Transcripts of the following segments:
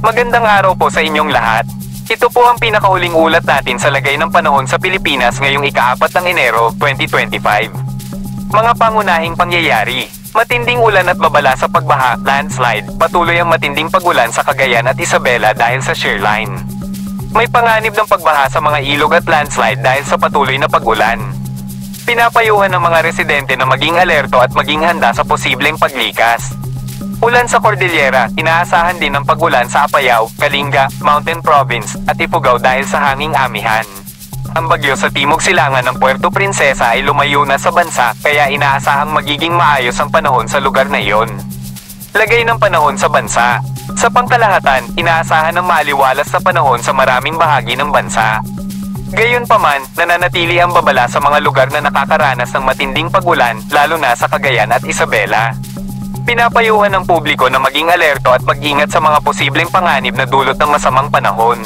Magandang araw po sa inyong lahat. Ito po ang pinakahuling ulat natin sa lagay ng panahon sa Pilipinas ngayong ika-4 ng Enero 2025. Mga pangunahing pangyayari. Matinding ulan at babala sa pagbaha, landslide, patuloy ang matinding pagulan sa Cagayan at Isabela dahil sa shear line. May panganib ng pagbaha sa mga ilog at landslide dahil sa patuloy na pagulan. Pinapayuhan ng mga residente na maging alerto at maging handa sa posibleng paglikas. Ulan sa Cordillera, inaasahan din ng pagulan sa Apayao, Kalinga, Mountain Province, at Ifugao dahil sa hanging amihan. Ang bagyo sa timog silangan ng Puerto Princesa ay lumayo na sa bansa, kaya inaasahang magiging maayos ang panahon sa lugar na iyon. Lagay ng panahon sa bansa. Sa pangkalahatan, inaasahan ng maaliwalas na panahon sa maraming bahagi ng bansa. Gayunpaman, nananatili ang babala sa mga lugar na nakakaranas ng matinding pagulan, lalo na sa Cagayan at Isabela. Pinapayuhan ng publiko na maging alerto at mag-ingat sa mga posibleng panganib na dulot ng masamang panahon.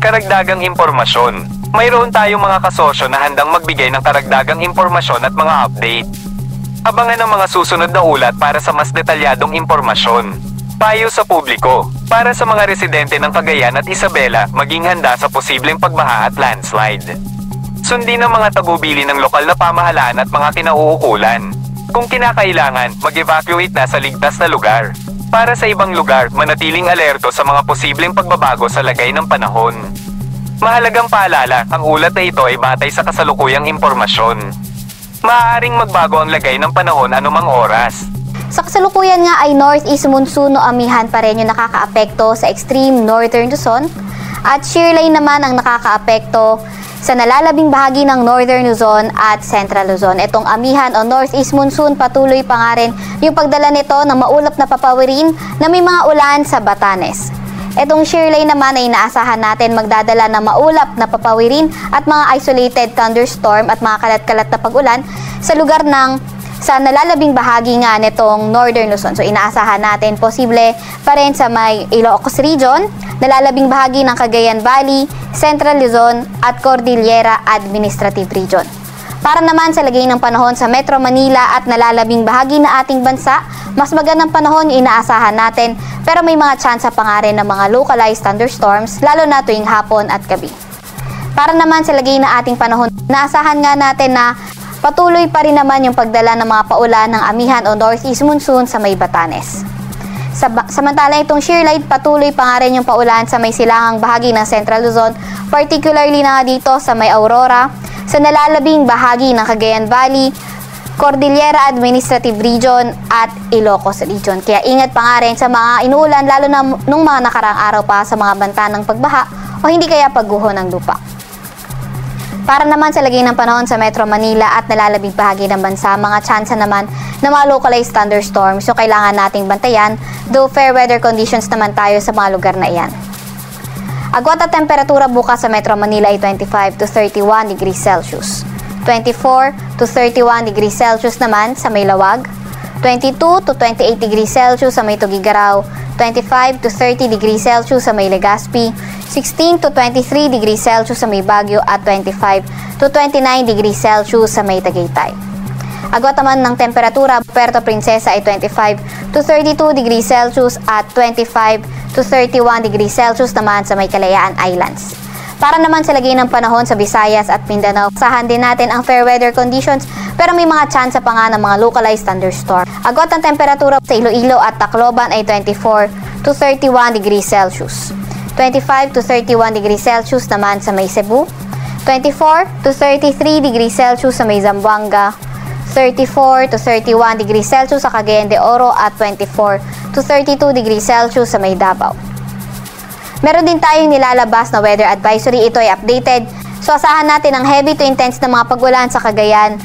Karagdagang impormasyon. Mayroon tayong mga kasosyo na handang magbigay ng karagdagang impormasyon at mga update. Abangan ang mga susunod na ulat para sa mas detalyadong impormasyon. Payo sa publiko. Para sa mga residente ng Cagayan at Isabela, maging handa sa posibleng pagbaha at landslide. Sundin ang mga tagubili ng lokal na pamahalaan at mga kinauukulan. Kung kinakailangan, mag-evacuate na sa ligtas na lugar. Para sa ibang lugar, manatiling alerto sa mga posibleng pagbabago sa lagay ng panahon. Mahalagang paalala, ang ulat na ito ay batay sa kasalukuyang impormasyon. Maaaring magbago ang lagay ng panahon anumang oras. Sa kasalukuyan nga ay northeast monsoon o amihan pa rin yung nakakaapekto sa extreme northern Luzon at shear line naman ang nakakaapekto sa nalalabing bahagi ng Northern Luzon at Central Luzon. Itong amihan o northeast monsoon patuloy pa nga rin yung pagdala nito ng maulap na papawirin na may mga ulan sa Batanes. Itong shear line naman ay inaasahan natin magdadala ng maulap na papawirin at mga isolated thunderstorm at mga kalat-kalat na pag-ulan sa lugar sa nalalabing bahagi nga nitong Northern Luzon. So inaasahan natin posible pa rin sa may Ilocos Region, nalalabing bahagi ng Cagayan Valley, Central Luzon at Cordillera Administrative Region. Para naman sa lagay ng panahon sa Metro Manila at nalalabing bahagi na ating bansa, mas magandang panahon yung inaasahan natin pero may mga tsansa pa nga rin ng mga localized thunderstorms lalo na tuwing hapon at gabi. Para naman sa lagay na ating panahon, naasahan nga natin na patuloy pa rin naman yung pagdala ng mga paulan ng amihan o northeast monsoon sa may Batanes. Samantala itong shear line, patuloy pa nga rin yung paulan sa may silangang bahagi ng Central Luzon, particularly na dito sa may Aurora, sa nalalabing bahagi ng Cagayan Valley, Cordillera Administrative Region at Ilocos Region. Kaya ingat pa nga rin sa mga inuulan lalo na nung mga nakaraang araw pa sa mga banta ng pagbaha o hindi kaya pagguho ng lupa. Para naman sa lagay ng panahon sa Metro Manila at nalalabing bahagi ng bansa, mga tsansa naman ng mga localized thunderstorms. So kailangan nating bantayan, though fair weather conditions naman tayo sa mga lugar na iyan. Agwat at temperatura bukas sa Metro Manila ay 25 to 31 degrees Celsius. 24 to 31 degrees Celsius naman sa may Lawag. 22 to 28 degrees Celsius sa may Tugigaraw. 25 to 30 degrees Celsius sa may Legazpi, 16 to 23 degrees Celsius sa may Baguio at 25 to 29 degrees Celsius sa may Tagaytay. Agwat naman ng temperatura, Puerto Princesa ay 25 to 32 degrees Celsius at 25 to 31 degrees Celsius naman sa may Kalayaan Islands. Para naman sa lagay ng panahon sa Visayas at Mindanao, asahan din natin ang fair weather conditions pero may mga tsansa pa nga ng mga localized thunderstorm. Agwat ang temperatura sa Iloilo at Tacloban ay 24 to 31 degrees Celsius. 25 to 31 degrees Celsius naman sa may Cebu. 24 to 33 degrees Celsius sa may Zamboanga. 34 to 31 degrees Celsius sa Cagayan de Oro at 24 to 32 degrees Celsius sa may Davao. Meron din tayong nilalabas na weather advisory. Ito ay updated. So asahan natin ang heavy to intense na mga pag-ulan sa Cagayan.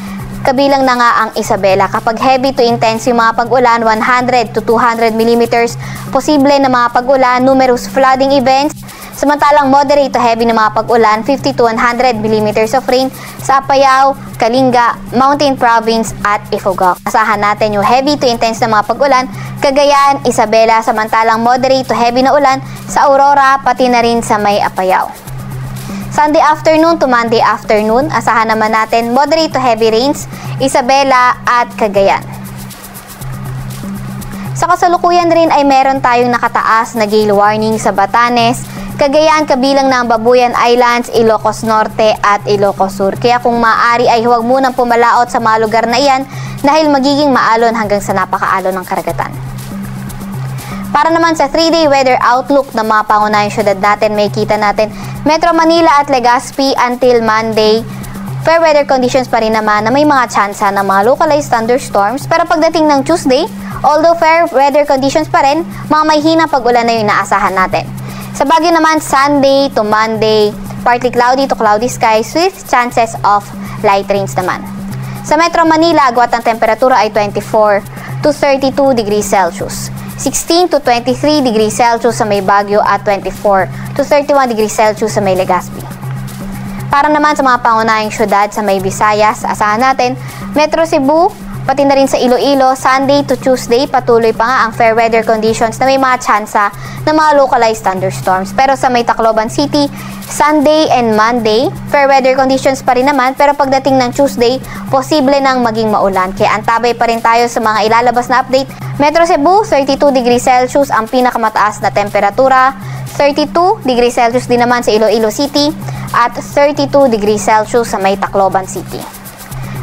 Kabilang na nga ang Isabela. Kapag heavy to intense yung mga pag-ulan, 100 to 200 millimeters. Posible na mga pag-ulan, numerous flooding events. Samantalang moderate to heavy na mga pag-ulan, 50 to 100 millimeters of rain sa Apayao, Kalinga, Mountain Province at Ifugao. Asahan natin yung heavy to intense na mga pag-ulan, Cagayan, Isabela, samantalang moderate to heavy na ulan sa Aurora, pati na rin sa may Apayao. Sunday afternoon to Monday afternoon, asahan naman natin moderate to heavy rains, Isabela at Cagayan. Sa kasalukuyan rin ay meron tayong nakataas na gale warning sa Batanes, Cagayan kabilang na ang Babuyan Islands, Ilocos Norte at Ilocos Sur. Kaya kung maaari ay huwag munang pumalaot sa mga lugar na iyan dahil magiging maalon hanggang sa napakaalon ng karagatan. Para naman sa 3-day weather outlook ng mga pangunahing syudad natin, may kita natin Metro Manila at Legazpi until Monday. Fair weather conditions pa rin naman na may mga tsansa ng mga localized thunderstorms. Pero pagdating ng Tuesday, although fair weather conditions pa rin, mga may hinang pag-ulan na yung inaasahan natin. Sa Baguio naman, Sunday to Monday, partly cloudy to cloudy skies with chances of light rains naman. Sa Metro Manila, agwat ang temperatura ay 24 to 32 degrees Celsius. 16 to 23 degrees Celsius sa may Baguio at 24 to 31 degrees Celsius sa may Legazpi. Para naman sa mga pangunahing syudad sa may Visayas, asahan natin, Metro Cebu, pati na rin sa Iloilo, Sunday to Tuesday, patuloy pa nga ang fair weather conditions na may mga tsansa ng mga localized thunderstorms. Pero sa may Tacloban City, Sunday and Monday, fair weather conditions pa rin naman, pero pagdating ng Tuesday, posible nang maging maulan. Kaya antabay pa rin tayo sa mga ilalabas na update. Metro Cebu, 32 degrees Celsius ang pinakamataas na temperatura, 32 degrees Celsius din naman sa Iloilo City, at 32 degrees Celsius sa may Tacloban City.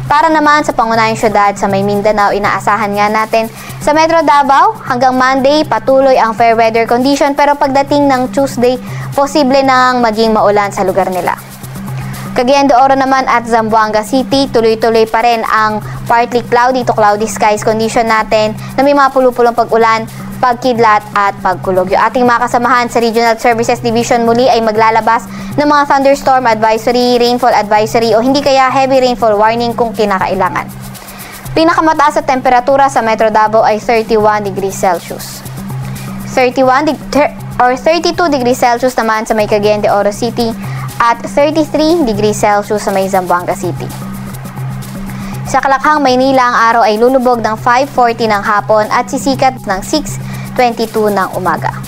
Para naman sa pangunahing syudad sa may Mindanao, inaasahan nga natin sa Metro Davao hanggang Monday patuloy ang fair weather condition, pero pagdating ng Tuesday, posible nang maging maulan sa lugar nila. Cagayan de Oro naman at Zamboanga City, tuloy-tuloy pa rin ang partly cloudy to cloudy skies condition natin na may mga pulupulong pag-ulan, pagkidlat at pagkulog. Yung ating mga kasamahan sa Regional Services Division muli ay maglalabas ng mga thunderstorm advisory, rainfall advisory o hindi kaya heavy rainfall warning kung kinakailangan. Pinakamataas sa temperatura sa Metro Davao ay 31 degrees Celsius. 32 degrees Celsius naman sa may Cagayan de Oro City at 33 degrees Celsius sa may Zamboanga City. Sa Kalakhang, Maynila, ang araw ay lulubog ng 5:40 ng hapon at sisikat ng 6:22 ng umaga.